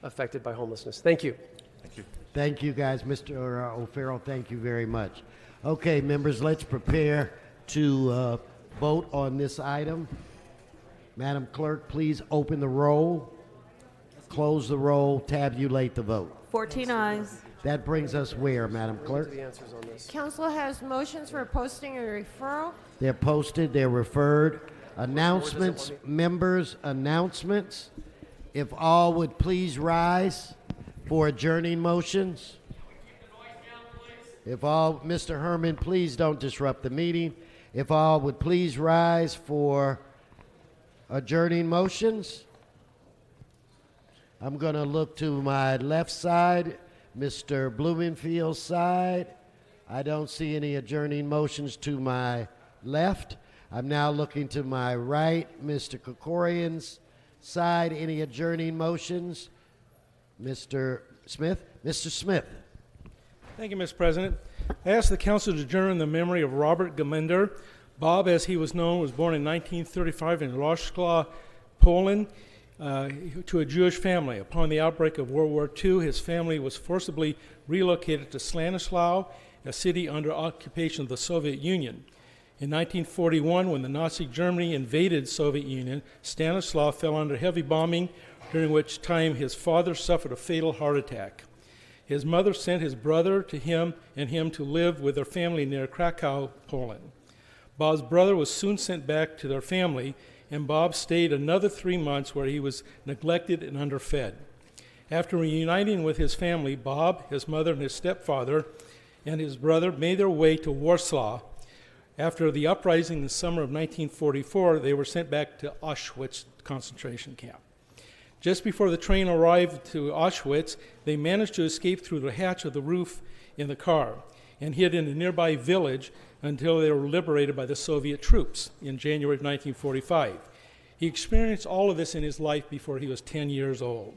affected by homelessness. Thank you. Thank you. Thank you, guys. Mr. O'Farrell, thank you very much. Okay, members, let's prepare to vote on this item. Madam Clerk, please open the roll, close the roll, tabulate the vote. 14 ayes. That brings us where, Madam Clerk? The answers on this. Council has motions for posting and referral. They're posted, they're referred. Announcements, members, announcements. If all would please rise for adjourning motions. If all, Mr. Herman, please don't disrupt the meeting. If all would please rise for adjourning motions. I'm going to look to my left side, Mr. Blumenfield's side. I don't see any adjourning motions to my left. I'm now looking to my right, Mr. Krikorian's side. Any adjourning motions? Mr. Smith? Mr. Smith. Thank you, Mr. President. I ask the council to adjourn in the memory of Robert Geminder. Bob, as he was known, was born in 1935 in Roszklaw, Poland, to a Jewish family. Upon the outbreak of World War II, his family was forcibly relocated to Stanislaw, a city under occupation of the Soviet Union. In 1941, when the Nazi Germany invaded Soviet Union, Stanislaw fell under heavy bombing, during which time his father suffered a fatal heart attack. His mother sent his brother to him and him to live with their family near Krakow, Poland. Bob's brother was soon sent back to their family, and Bob stayed another 3 months where he was neglected and underfed. After reuniting with his family, Bob, his mother, and his stepfather, and his brother made their way to Warsaw. After the uprising in the summer of 1944, they were sent back to Auschwitz concentration camp. Just before the train arrived to Auschwitz, they managed to escape through the hatch of the roof in the car and hid in a nearby village until they were liberated by the Soviet troops in January of 1945. He experienced all of this in his life before he was 10 years old.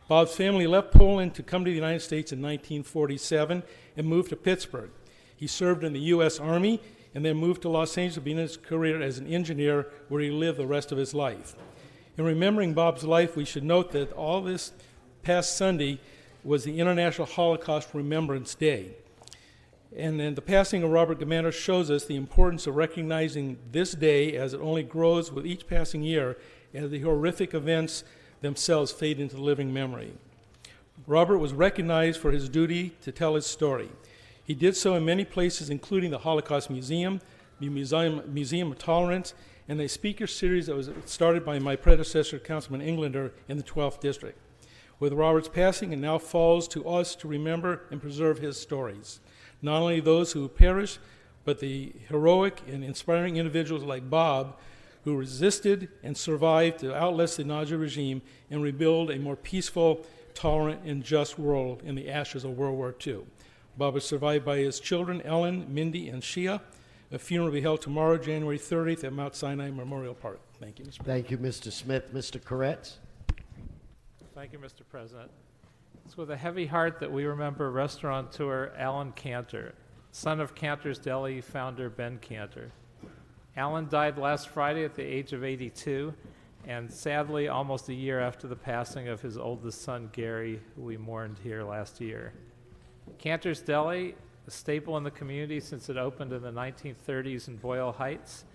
Bob's family left Poland to come to the United States in 1947 and moved to Pittsburgh. He served in the U.S. Army and then moved to Los Angeles to begin his career as an engineer, where he lived the rest of his life. In remembering Bob's life, we should note that all this past Sunday was the International Holocaust Remembrance Day. And then the passing of Robert Geminder shows us the importance of recognizing this day, as it only grows with each passing year as the horrific events themselves fade into living memory. Robert was recognized for his duty to tell his story. He did so in many places, including the Holocaust Museum, the Museum of Tolerance, and a speaker series that was started by my predecessor, Councilman Englander, in the 12th District. With Robert's passing, it now falls to us to remember and preserve his stories. Not only those who perished, but the heroic and inspiring individuals like Bob, who resisted and survived to outlast the Nazi regime and rebuild a more peaceful, tolerant, and just world in the ashes of World War II. Bob is survived by his children, Ellen, Mindy, and Shia. A funeral will be held tomorrow, January 30th, at Mount Sinai Memorial Park. Thank you, Mr. President. Thank you, Mr. Smith. Mr. Koretz. Thank you, Mr. President. It's with a heavy heart that we remember restaurateur Alan Cantor, son of Cantor's Deli founder Ben Cantor. Alan died last Friday at the age of 82, and sadly almost a year after the passing of his oldest son, Gary, who we mourned here last year. Cantor's Deli, a staple in the community since it opened in the 1930s in Boyle Heights,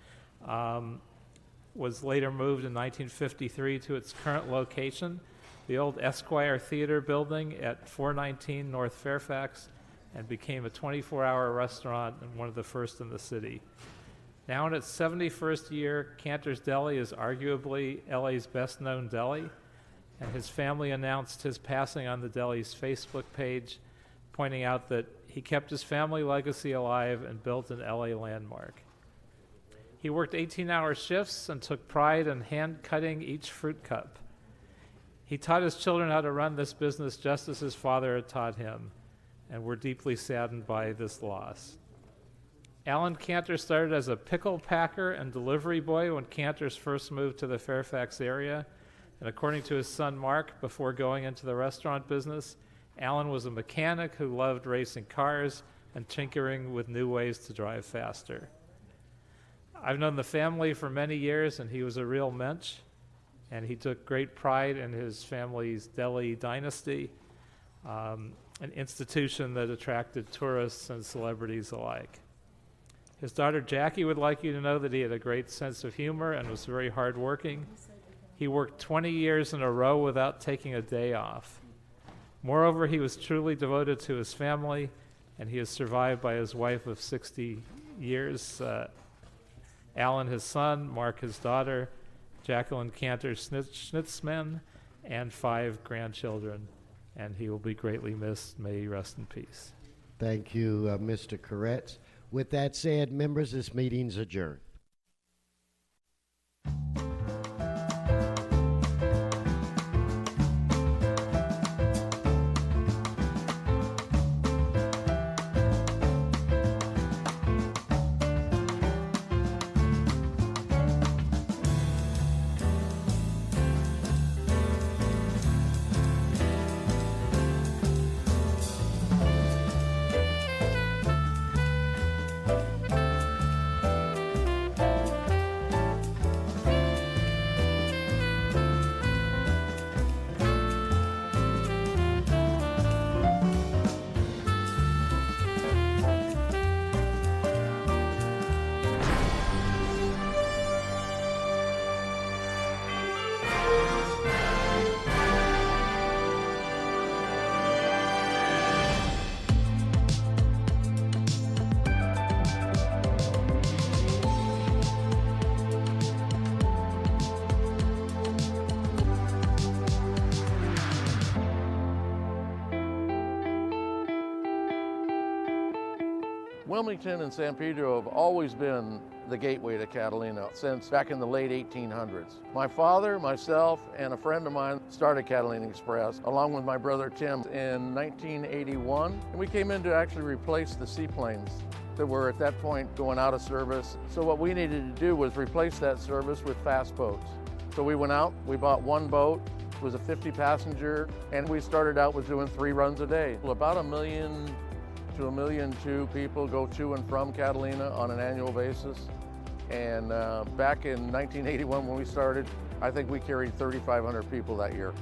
was later moved in 1953 to its current location, the old Esquire Theater building at 419 North Fairfax, and became a 24-hour restaurant and one of the first in the city. Now in its 71st year, Cantor's Deli is arguably LA's best-known deli, and his family announced his passing on the deli's Facebook page, pointing out that he kept his family legacy alive and built an LA landmark. He worked 18-hour shifts and took pride in hand-cutting each fruit cup. He taught his children how to run this business just as his father had taught him, and we're deeply saddened by this loss. Alan Cantor started as a pickle packer and delivery boy when Cantor's first moved to the Fairfax area, and according to his son Mark, before going into the restaurant business, Alan was a mechanic who loved racing cars and tinkering with new ways to drive faster. I've known the family for many years, and he was a real mensch, and he took great pride in his family's deli dynasty, an institution that attracted tourists and celebrities alike. His daughter Jackie would like you to know that he had a great sense of humor and was very hardworking. He worked 20 years in a row without taking a day off. Moreover, he was truly devoted to his family, and he is survived by his wife of 60 years, Alan, his son, Mark, his daughter, Jacqueline Cantor Schnitzman, and 5 grandchildren. And he will be greatly missed. May he rest in peace. Thank you, Mr. Koretz. With that said, members, this meeting's adjourned. Wilmington and San Pedro have always been the gateway to Catalina since back in the late 1800s. My father, myself, and a friend of mine started Catalina Express along with my brother Tim in 1981. And we came in to actually replace the seaplanes that were at that point going out of service. So what we needed to do was replace that service with fast boats. So we went out, we bought one boat. It was a 50 passenger, and we started out with doing 3 runs a day. Well, about 1 million to 1.2 million people go to and from Catalina on an annual basis. And back in 1981 when we started, I think we carried 3,500 people that year.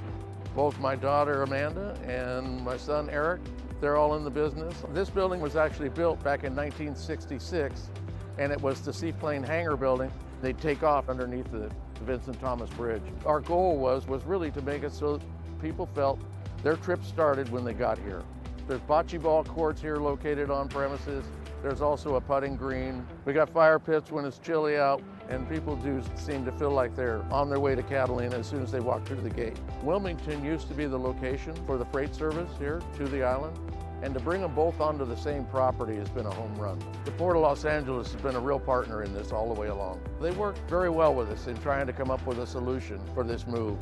Both my daughter Amanda and my son Eric, they're all in the business. This building was actually built back in 1966, and it was the seaplane hangar building. They'd take off underneath the Vincent Thomas Bridge. Our goal was really to make it so people felt their trip started when they got here. There's bocce ball courts here located on premises. There's also a putting green. We got fire pits when it's chilly out, and people do seem to feel like they're on their way to Catalina as soon as they walk through the gate. Wilmington used to be the location for the freight service here to the island, and to bring them both onto the same property has been a home run. The Port of Los Angeles has been a real partner in this all the way along. They worked very well with us in trying to come up with a solution for this move.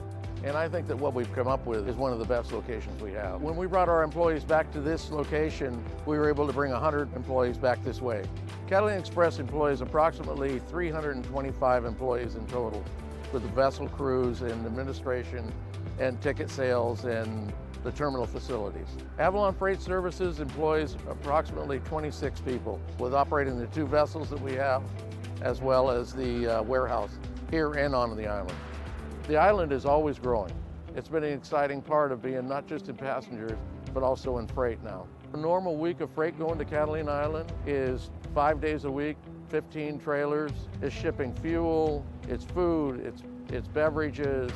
And I think that what we've come up with is one of the best locations we have. When we brought our employees back to this location, we were able to bring 100 employees back this way. Catalina Express employs approximately 325 employees in total, with the vessel crews and administration and ticket sales and the terminal facilities. Avalon Freight Services employs approximately 26 people, with operating the 2 vessels that we have, as well as the warehouse here and on the island. The island is always growing. It's been an exciting part of being not just in passengers, but also in freight now. A normal week of freight going to Catalina Island is 5 days a week, 15 trailers. It's shipping fuel, it's food, it's beverages,